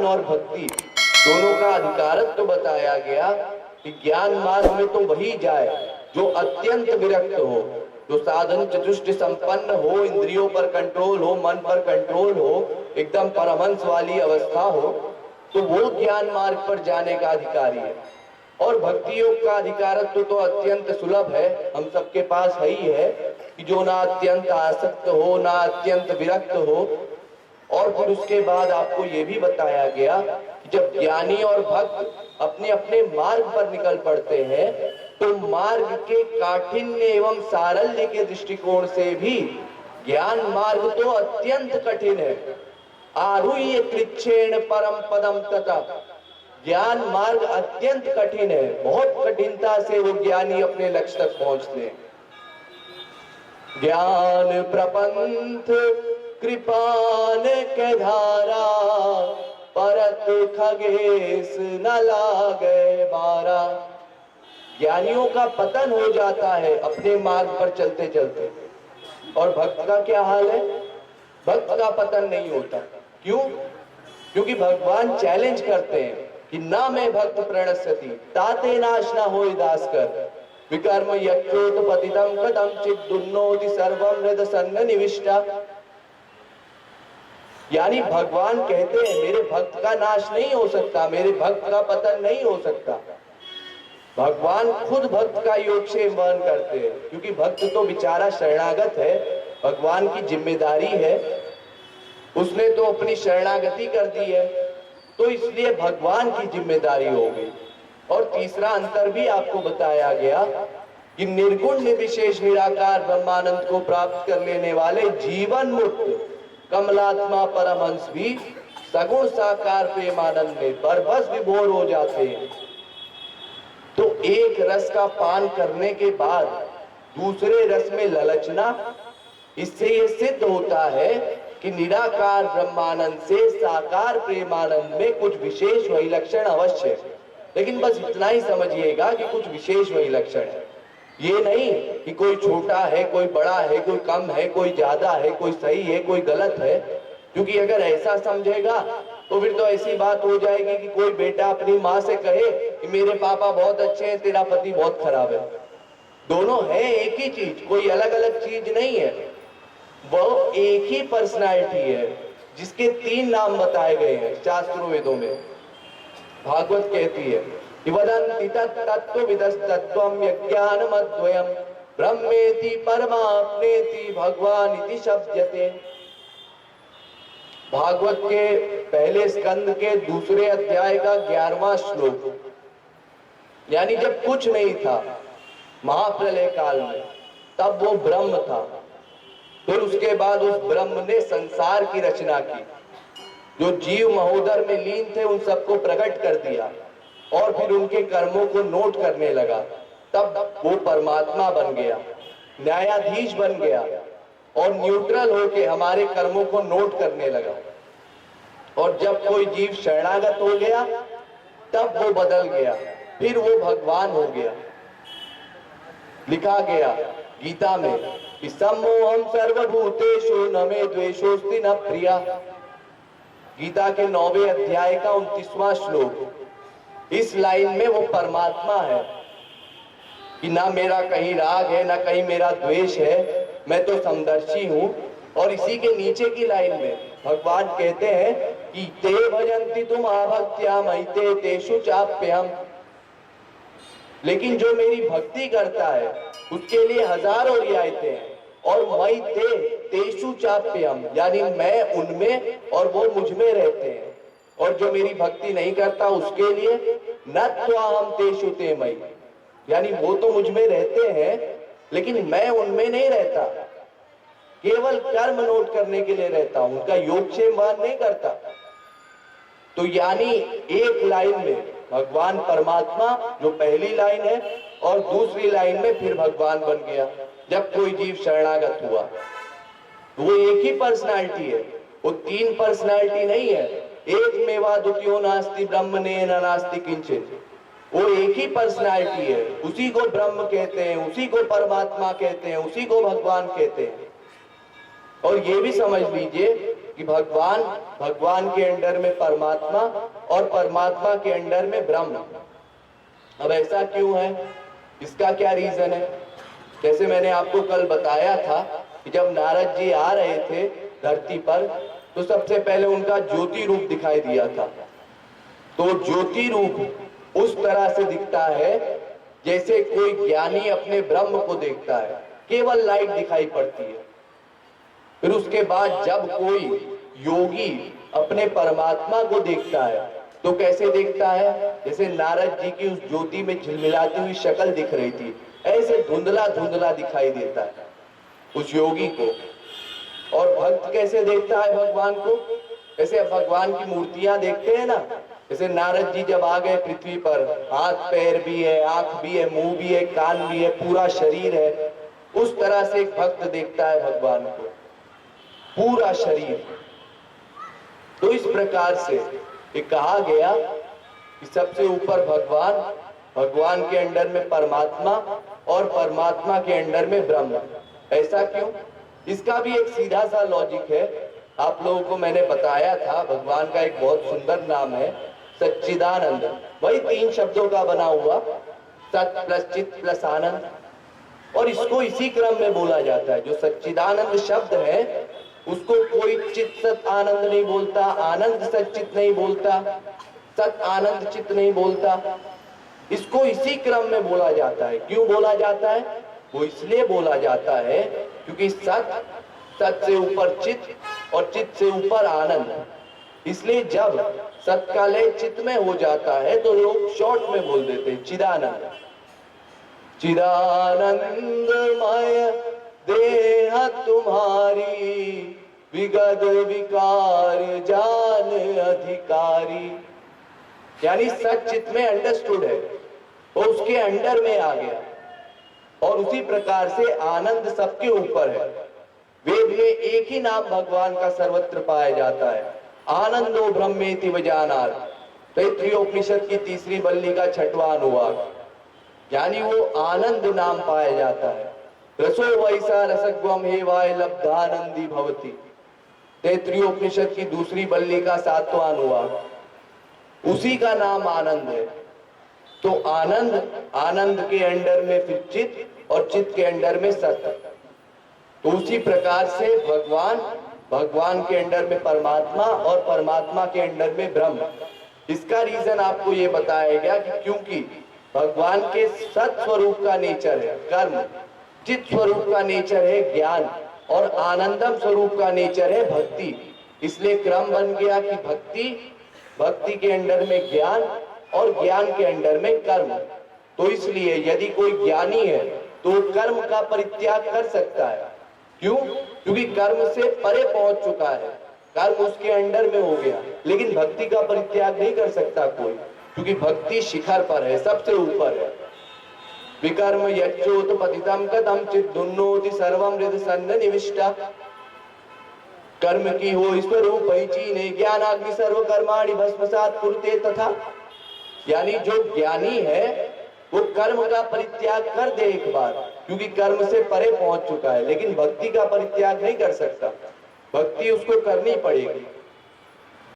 और भक्ति दोनों का अधिकारत्व तो बताया गया कि ज्ञान मार्ग में तो वही जाए जो अत्यंत विरक्त हो, जो साधन चतुष्ट संपन्न हो, इंद्रियों पर कंट्रोल हो, मन पर कंट्रोल हो, एकदम परमहंस वाली अवस्था हो, तो वो ज्ञान मार्ग पर जाने का अधिकारी है। और भक्ति योग का अधिकारत्व तो अत्यंत सुलभ है, हम सबके पास है ही है कि जो ना अत्यंत आसक्त हो ना अत्यंत विरक्त हो। और फिर उसके बाद आपको ये भी बताया गया कि जब ज्ञानी और भक्त अपने अपने मार्ग पर निकल पड़ते हैं तो मार्ग के काठिन्य एवं सारल्य के दृष्टिकोण से भी ज्ञान मार्ग तो अत्यंत कठिन है। आरुह्य कृच्छेण परम पदम तथा, ज्ञान मार्ग अत्यंत कठिन है, बहुत कठिनता से वो ज्ञानी अपने लक्ष्य तक पहुंचते हैं। ज्ञान प्रपंथ कृपान के धारा, परत खगेश न लागे बारा। ज्ञानियों का पतन हो जाता है अपने मार्ग पर चलते चलते, और भक्त का क्या हाल है? भक्त का पतन नहीं होता। क्यों? क्योंकि भगवान चैलेंज करते हैं कि ना मैं भक्त प्रणश्यति ताते नाश ना होय दास कर, विकर्म यक्षोत पतितम कथमचित् दुन्नोति सर्वम हृद सन्न निविष्टा। यानी भगवान कहते हैं मेरे भक्त का नाश नहीं हो सकता, मेरे भक्त का पतन नहीं हो सकता। भगवान खुद भक्त का योगक्षेम वहन करते हैं, क्योंकि भक्त तो बेचारा शरणागत है, भगवान की जिम्मेदारी है, उसने तो अपनी शरणागति कर दी है, तो इसलिए भगवान की जिम्मेदारी होगी। और तीसरा अंतर भी आपको बताया गया कि निर्गुण निर्विशेष निराकार ब्रह्मानंद को प्राप्त कर लेने वाले जीवन मुक्त कमलात्मा परमहंस भी सगुण साकार प्रेमानंद में बरबस विभोर हो जाते हैं। तो एक रस का पान करने के बाद दूसरे रस में ललचना, इससे ये सिद्ध होता है कि निराकार ब्रह्मानंद से साकार प्रेमानंद में कुछ विशेष वही लक्षण अवश्य है। लेकिन बस इतना ही समझिएगा कि कुछ विशेष वही लक्षण है, ये नहीं कि कोई छोटा है, कोई बड़ा है, कोई कम है, कोई ज्यादा है, कोई सही है, कोई गलत है। क्योंकि अगर ऐसा समझेगा तो फिर तो ऐसी बात हो जाएगी कि कोई बेटा अपनी माँ से कहे कि मेरे पापा बहुत अच्छे हैं, तेरा पति बहुत खराब है। दोनों है एक ही चीज, कोई अलग अलग चीज नहीं है, वो एक ही पर्सनालिटी है जिसके तीन नाम बताए गए हैं शास्त्रों वेदों में। भागवत कहती है कि वदन्ति तत्त्वविदस्तत्त्वं यज्ञानमद्वयं ब्रह्मेति परमाप्नेति भगवान इति शब्दते। भागवत के पहले स्कंद के दूसरे अध्याय का 11वां श्लोक, यानी जब कुछ नहीं था महाप्रलय काल में, तब वो ब्रह्म था। फिर उसके बाद उस ब्रह्म ने संसार की रचना की, जो जीव महोदर में लीन थे उन सबको प्रकट कर दिया, और फिर उनके कर्मों को नोट करने लगा। तब वो परमात्मा बन गया, न्यायाधीश बन गया, और न्यूट्रल होके हमारे कर्मों को नोट करने लगा। और जब कोई जीव शरणागत हो गया तब वो बदल गया, फिर वो भगवान हो गया। लिखा गया गीता में कि सम्मोहम सर्वभूतेषु न मे द्वेषोस्ति न प्रिया। गीता के 9वें अध्याय का 29वां श्लोक, इस लाइन में वो परमात्मा है कि ना मेरा कहीं राग है, ना कहीं मेरा द्वेष है, मैं तो समदर्शी हूं। और इसी के नीचे की लाइन में भगवान कहते हैं कि ते भजन्ति तुम आभक्त्या मयिते तेषु चाप्यहम्। लेकिन जो मेरी भक्ति करता है उसके लिए हजारों रियायतें हैं, और मयिते तेषु चाप्यहम्, यानी मैं उनमें और वो मुझ में रहते हैं। और जो मेरी भक्ति नहीं करता उसके लिए न त्वाहम् तेषु ते मयि, यानी वो तो मुझ में रहते हैं लेकिन मैं उनमें नहीं रहता, केवल कर्म नोट करने के लिए रहता हूं, उनका योगक्षेम वहन नहीं करता। तो यानी एक लाइन में भगवान परमात्मा जो पहली लाइन है, और दूसरी लाइन में फिर भगवान बन गया जब कोई जीव शरणागत हुआ। तो वो एक ही पर्सनालिटी है, वो तीन पर्सनालिटी नहीं है। एक मेवा द्वितीयो नास्ति ब्रह्मणे न नास्ति किंचित, वो एक ही पर्सनालिटी है। उसी को ब्रह्म कहते हैं, उसी को परमात्मा कहते हैं, उसी को भगवान कहते हैं। और ये भी समझ लीजिए कि भगवान के अंडर में परमात्मा और परमात्मा के अंडर में ब्रह्म। अब ऐसा क्यों है, इसका क्या रीजन है? जैसे मैंने आपको कल बताया था कि जब नारद जी आ रहे थे धरती पर तो सबसे पहले उनका ज्योति रूप दिखाई दिया था। तो ज्योति रूप उस तरह से दिखता है जैसे कोई ज्ञानी अपने ब्रह्म को देखता है, केवल लाइट दिखाई पड़ती है। फिर उसके बाद जब कोई योगी अपने परमात्मा को देखता है तो कैसे देखता है? जैसे नारद जी की उस ज्योति में झिलमिलाती हुई शक्ल दिख रही थी, ऐसे धुंधला धुंधला दिखाई देता है उस योगी को। और भक्त कैसे देखता है भगवान को? जैसे भगवान की मूर्तियां देखते हैं ना, जैसे नारद जी जब आ गए पृथ्वी पर, हाथ पैर भी है, आंख भी है, मुंह भी है, कान भी है, पूरा शरीर है, उस तरह से एक भक्त देखता है भगवान को, पूरा शरीर। तो इस प्रकार से ये कहा गया कि सबसे ऊपर भगवान, भगवान के अंडर में परमात्मा और परमात्मा के अंडर में ब्रह्म। ऐसा क्यों? इसका भी एक सीधा सा लॉजिक है। आप लोगों को मैंने बताया था भगवान का एक बहुत सुंदर नाम है सच्चिदानंद। वही 3 शब्दों का बना हुआ, सत प्लस चित प्लस आनंद, और इसको इसी क्रम में बोला जाता है। जो सच्चिदानंद शब्द है उसको कोई चित सत आनंद नहीं बोलता, आनंद सच्चित नहीं बोलता, सत आनंद चित नहीं बोलता। इसको इसी क्रम में बोला जाता है। क्यों बोला जाता है? वो इसलिए बोला जाता है क्योंकि सत, सत से ऊपर चित और चित से ऊपर आनंद। इसलिए जब सत का लय चित में हो जाता है तो लोग शॉर्ट में बोल देते हैं चिदानंद। चिदानंदमय देह तुम्हारी, विगत विकार जान अधिकारी। यानी सचित में अंडरस्टूड है, वो उसके अंडर में आ गया। और उसी प्रकार से आनंद सबके ऊपर है। वेद में एक ही नाम भगवान का सर्वत्र पाया जाता है, आनंदो ब्रह्मेति विजानात्। तैत्तिरीयोपनिषद की 3री बल्ली का 6वां अनुवाक, यानी वो आनंद नाम पाया जाता है। रसो वैसा रसग्वम हेवाय लब्धानंदी भवति। तैत्तिरीयोपनिषद की 2री बल्ली का 7वां अनुवाक, उसी का नाम आनंद है। तो आनंद, आनंद के अंडर में फिर चित और चित के अंडर में सत। तो उसी प्रकार से भगवान, भगवान के अंडर में परमात्मा और परमात्मा के अंडर में ब्रह्म। इसका रीजन आपको ये बताया गया कि क्योंकि भगवान के सत स्वरूप का नेचर है कर्म, चित स्वरूप का नेचर है ज्ञान, और आनंदम स्वरूप का नेचर है भक्ति। इसलिए क्रम बन गया कि भक्ति, भक्ति के अंडर में ज्ञान और ज्ञान के अंडर में कर्म। तो इसलिए यदि कोई ज्ञानी है तो कर्म का परित्याग कर सकता है। क्यों? क्योंकि कर्म से परे पहुंच चुका है, कर्म उसके अंडर में हो गया। लेकिन भक्ति का परित्याग नहीं कर सकता कोई, क्योंकि भक्ति शिखर पर है, सबसे ऊपर है। विकर्म यच्चोत पतितम कथम चिद्दुन्नोति सर्वम हृदि सन्न निविष्टा। कर्म की हो स्वरूप चीने ज्ञानाग्नि सर्व कर्माणि भस्मसात् कुरुते तथा। यानी जो ज्ञानी है वो कर्म का परित्याग कर दे एक बार, क्योंकि कर्म से परे पहुंच चुका है। लेकिन भक्ति का परित्याग नहीं कर सकता, भक्ति उसको करनी पड़ेगी।